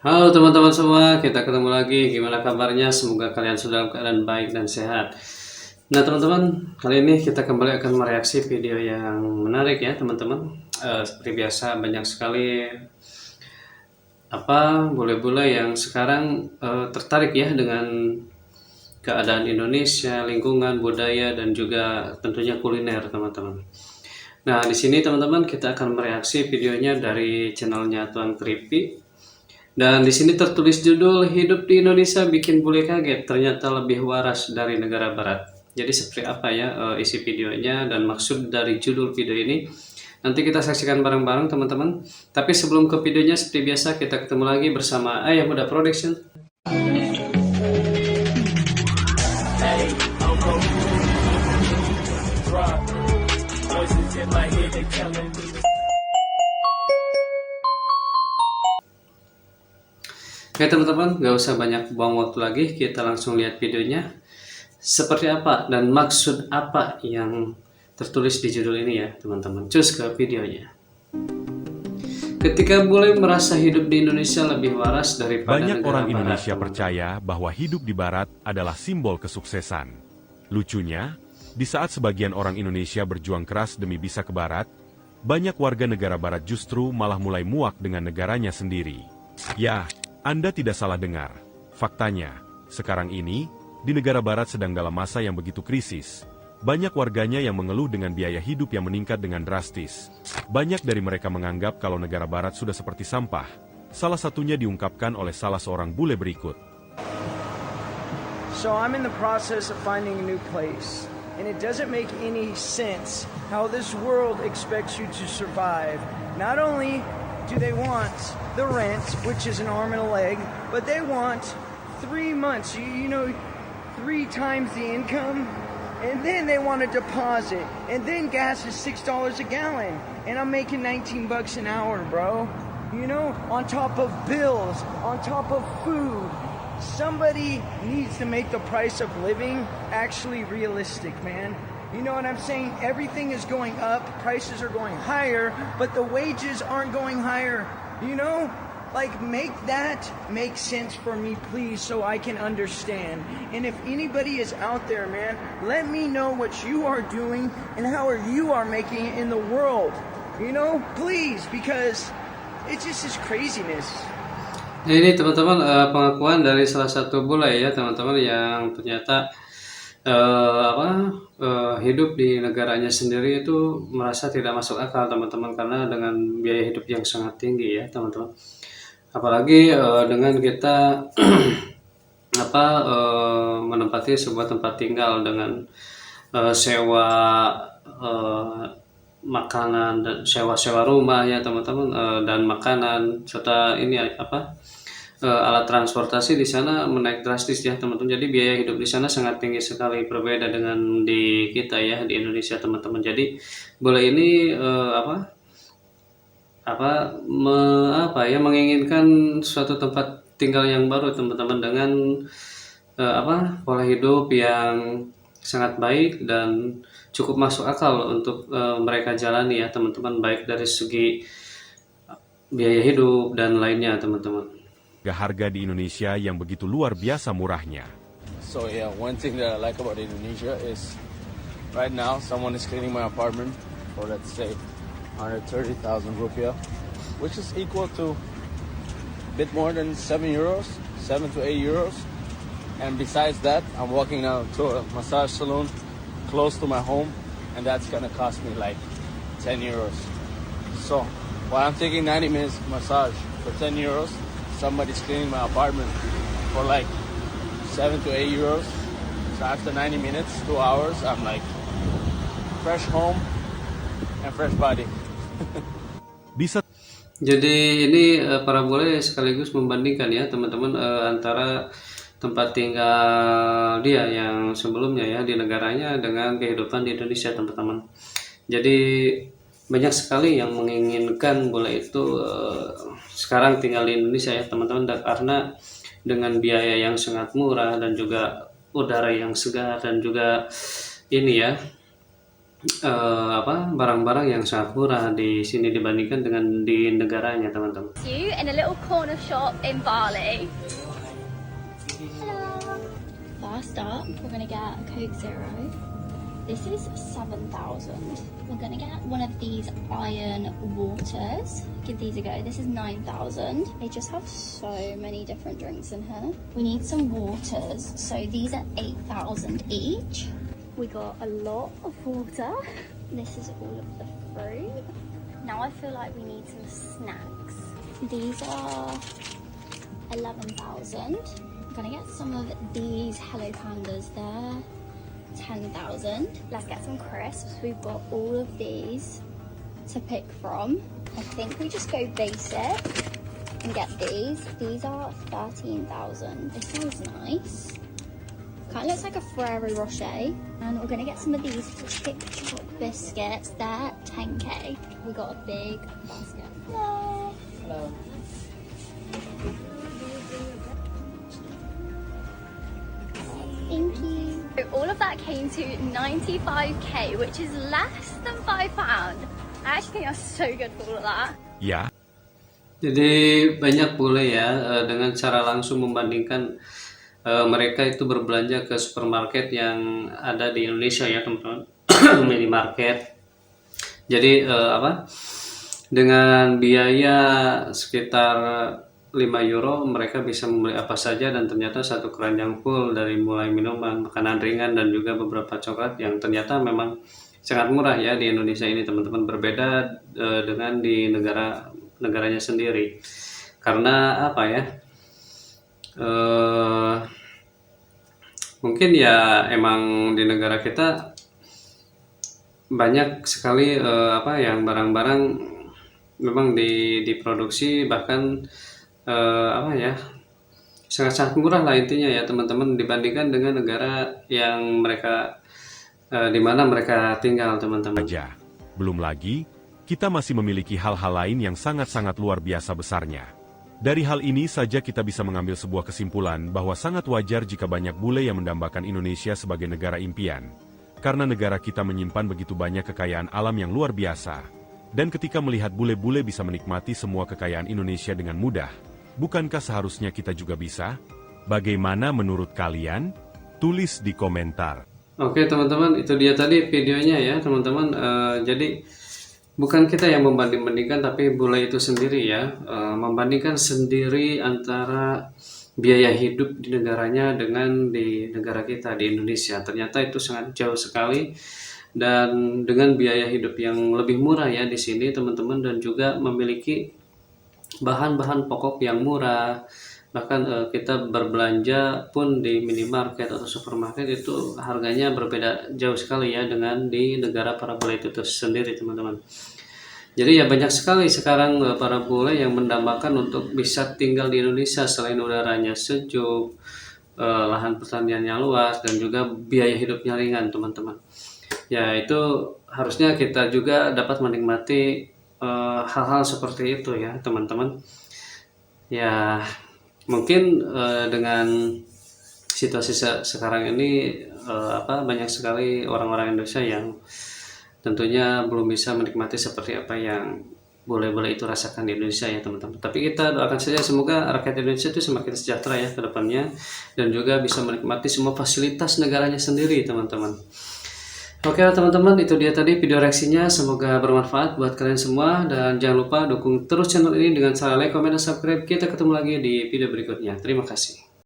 Halo teman-teman semua, kita ketemu lagi. Gimana kabarnya? Semoga kalian sudah dalam keadaan baik dan sehat. Nah teman-teman, kali ini kita kembali akan mereaksi video yang menarik ya teman-teman. Seperti biasa banyak sekali bule-bule yang sekarang tertarik ya dengan keadaan Indonesia, lingkungan, budaya dan juga tentunya kuliner teman-teman. Nah di sini teman-teman kita akan mereaksi videonya dari channelnya Tuan Kripi. Dan di sini tertulis judul Hidup di Indonesia bikin bule kaget, ternyata lebih waras dari negara barat. Jadi seperti apa ya isi videonya dan maksud dari judul video ini? Nanti kita saksikan bareng-bareng teman-teman. Tapi sebelum ke videonya seperti biasa kita ketemu lagi bersama Ayah Muda Production. Oke teman-teman, gak usah banyak buang waktu lagi, kita langsung lihat videonya. Seperti apa dan maksud apa yang tertulis di judul ini ya teman-teman. Cus ke videonya. Ketika bule merasa hidup di Indonesia lebih waras daripada Banyak negara orang barat, Indonesia teman-teman. percaya bahwa hidup di Barat adalah simbol kesuksesan. Lucunya, di saat sebagian orang Indonesia berjuang keras demi bisa ke Barat, banyak warga negara Barat justru malah mulai muak dengan negaranya sendiri. Ya, Anda tidak salah dengar. Faktanya, sekarang ini, di negara Barat sedang dalam masa yang begitu krisis. Banyak warganya yang mengeluh dengan biaya hidup yang meningkat dengan drastis. Banyak dari mereka menganggap kalau negara Barat sudah seperti sampah. Salah satunya diungkapkan oleh salah seorang bule berikut. So I'm in the process of finding a new place, and it doesn't make any sense how this world expects you to survive. Not only do they want the rent, which is an arm and a leg, but they want 3 months, you know, 3 times the income, and then they want a deposit, and then gas is $6 a gallon, and I'm making 19 bucks an hour, bro. You know, on top of bills, on top of food. Somebody needs to make the price of living actually realistic, man. You know what I'm saying? Everything is going up, prices are going higher, but the wages aren't going higher. You know? Like, make that make sense for me, please, so I can understand. And if anybody is out there, man, let me know what you are doing and how you are making it in the world. You know? Please, because it just is craziness. Nah, ini teman-teman pengakuan dari salah satu bule ya teman-teman yang ternyata hidup di negaranya sendiri itu merasa tidak masuk akal teman-teman karena dengan biaya hidup yang sangat tinggi ya teman-teman. Apalagi dengan kita menempati sebuah tempat tinggal dengan sewa makanan dan sewa rumah ya teman-teman dan makanan serta ini alat transportasi di sana menaik drastis ya teman-teman. Jadi biaya hidup di sana sangat tinggi sekali, berbeda dengan di kita ya di Indonesia teman-teman. Jadi boleh ini menginginkan suatu tempat tinggal yang baru teman-teman dengan pola hidup yang sangat baik dan cukup masuk akal untuk mereka jalani ya teman-teman, baik dari segi biaya hidup dan lainnya teman-teman. Harga di Indonesia yang begitu luar biasa murahnya. So yeah, one thing that I like about Indonesia is right now someone is cleaning my apartment for, let's say, 130,000 rupiah, which is equal to a bit more than 7 euros, 7 to 8 euros. And besides that, I'm walking now to a massage salon close to my home, and that's gonna cost me like 10 euros. So while I'm taking 90 minutes massage for 10 euros, somebody's cleaning my apartment for like 7 to 8 euros. So after 90 minutes, 2 hours, I'm like fresh home and fresh body. Bisa Jadi ini para bule sekaligus membandingkan ya teman-teman antara tempat tinggal dia yang sebelumnya ya di negaranya dengan kehidupan di Indonesia teman-teman. Jadi banyak sekali yang menginginkan bule itu sekarang tinggal di Indonesia ya teman-teman, karena dengan biaya yang sangat murah dan juga udara yang segar dan juga ini ya barang-barang yang sangat murah di sini dibandingkan dengan di negaranya, teman-teman. You in a little corner shop in Bali. Hello. First up, we're gonna get a Coke Zero. This is 7,000. We're gonna get one of these iron waters. Give these a go. This is 9,000. They just have so many different drinks in here. We need some waters. So these are 8,000 each. We got a lot of water. This is all of the fruit. Now I feel like we need some snacks. These are 11,000. I'm gonna get some of these Hello Pandas there. 10,000. Let's get some crisps. We've got all of these to pick from. I think we just go basic and get these. These are 13,000. This smells nice. Kind of looks like a Ferrero Rocher. And we're gonna get some of these Chick Choc biscuits. They're 10k. We got a big basket. Hello. Hello. Thank you. So all of that came to 95k, which is less than £5. I actually think that's so good for all of that. Ya, Jadi banyak boleh ya dengan cara langsung membandingkan mereka itu berbelanja ke supermarket yang ada di Indonesia ya, teman-teman. Minimarket. Jadi dengan biaya sekitar 5 euro mereka bisa membeli apa saja, dan ternyata satu keranjang full dari mulai minuman, makanan ringan, dan juga beberapa coklat yang ternyata memang sangat murah ya di Indonesia ini, teman-teman. Berbeda dengan di negaranya sendiri, karena apa ya, mungkin ya emang di negara kita banyak sekali yang barang-barang memang diproduksi, bahkan sangat-sangat murah lah intinya ya, teman-teman, dibandingkan dengan negara yang mereka di mana mereka tinggal, teman-teman. aja. Belum lagi, kita masih memiliki hal-hal lain yang sangat-sangat luar biasa besarnya. Dari hal ini saja kita bisa mengambil sebuah kesimpulan bahwa sangat wajar jika banyak bule yang mendambakan Indonesia sebagai negara impian. Karena negara kita menyimpan begitu banyak kekayaan alam yang luar biasa. Dan ketika melihat bule-bule bisa menikmati semua kekayaan Indonesia dengan mudah, bukankah seharusnya kita juga bisa? Bagaimana menurut kalian? Tulis di komentar. Oke teman-teman, itu dia tadi videonya ya teman-teman. Jadi bukan kita yang membanding-bandingkan, tapi bule itu sendiri ya, membandingkan sendiri antara biaya hidup di negaranya dengan di negara kita di Indonesia. Ternyata itu sangat jauh sekali, dan dengan biaya hidup yang lebih murah ya di sini, teman-teman, dan juga memiliki bahan-bahan pokok yang murah. Bahkan kita berbelanja pun di minimarket atau supermarket itu harganya berbeda jauh sekali ya dengan di negara para bule itu sendiri, teman-teman. Jadi ya banyak sekali sekarang para bule yang mendambakan untuk bisa tinggal di Indonesia selain udaranya sejuk, lahan pertaniannya luas, dan juga biaya hidupnya ringan, teman-teman. Ya itu harusnya kita juga dapat menikmati hal-hal seperti itu ya, teman-teman. Ya mungkin dengan situasi sekarang ini banyak sekali orang-orang Indonesia yang tentunya belum bisa menikmati seperti apa yang bule-bule itu rasakan di Indonesia ya, teman-teman. Tapi kita doakan saja semoga rakyat Indonesia itu semakin sejahtera ya ke depannya, dan juga bisa menikmati semua fasilitas negaranya sendiri, teman-teman. Oke teman-teman, itu dia tadi video reaksinya, semoga bermanfaat buat kalian semua, dan jangan lupa dukung terus channel ini dengan cara like, comment, dan subscribe. Kita ketemu lagi di video berikutnya. Terima kasih.